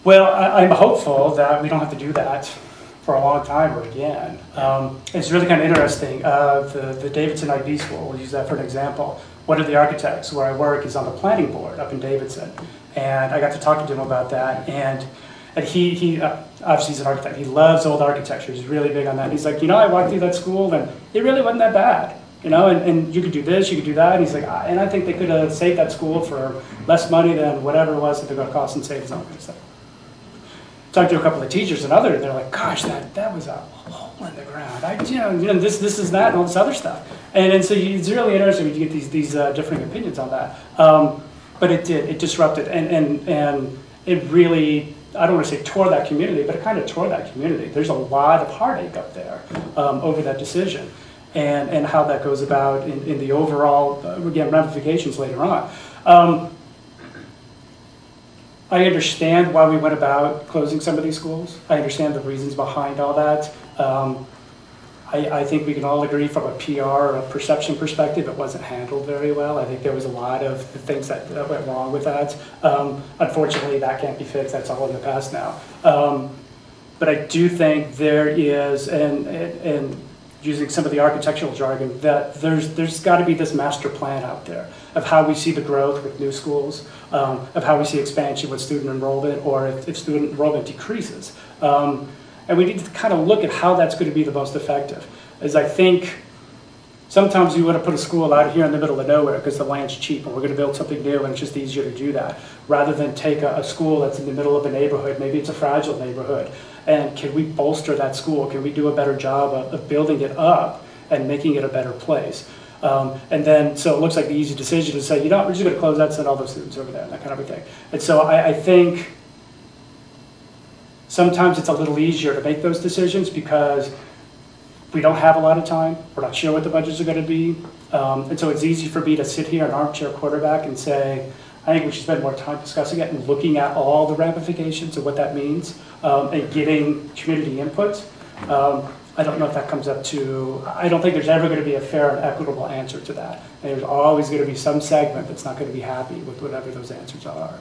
Well, I'm hopeful that we don't have to do that for a long time or again. It's really kind of interesting. The Davidson IB school, we'll use that for an example. One of the architects where I work is on the planning board up in Davidson. And I got to talk to him about that. And he obviously he's an architect. He loves old architecture. He's really big on that. And he's like, I walked through that school and it really wasn't that bad. And you could do this, you could do that. And he's like, and I think they could have saved that school for less money than whatever it was that they're going to cost and save and all that stuff. Talked to a couple of teachers and others, they're like, gosh, that was a hole in the ground. This is that and all this other stuff. And so it's really interesting when you get these differing opinions on that. But it disrupted and it really, I don't want to say tore that community, but it kind of tore that community. There's a lot of heartache up there over that decision and how that goes about in the overall, again, ramifications later on. I understand why we went about closing some of these schools. I understand the reasons behind all that. I think we can all agree from a PR or a perception perspective, it wasn't handled very well. I think there was a lot of things that went wrong with that. Unfortunately, that can't be fixed. That's all in the past now. But I do think there is, and using some of the architectural jargon, that there's got to be this master plan out there of how we see the growth with new schools, of how we see expansion with student enrollment, or if student enrollment decreases. And we need to kind of look at how that's going to be the most effective. As I think sometimes you want to put a school out here in the middle of nowhere because the land's cheap and we're going to build something new and it's just easier to do that, rather than take a school that's in the middle of a neighborhood, maybe it's a fragile neighborhood, and can we bolster that school? Can we do a better job of building it up and making it a better place? And then, so it looks like the easy decision to say, we're just going to close that and send all those students over there, and that kind of a thing. And so I think sometimes it's a little easier to make those decisions because we don't have a lot of time. We're not sure what the budgets are going to be. And so it's easy for me to sit here, an armchair quarterback, and say, I think we should spend more time discussing it and looking at all the ramifications of what that means and getting community input. I don't know if that comes up to, I don't think there's ever going to be a fair and equitable answer to that. And there's always going to be some segment that's not going to be happy with whatever those answers are.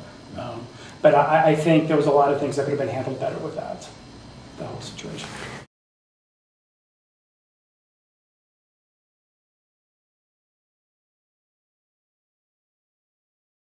But I think there was a lot of things that could have been handled better with that, the whole situation.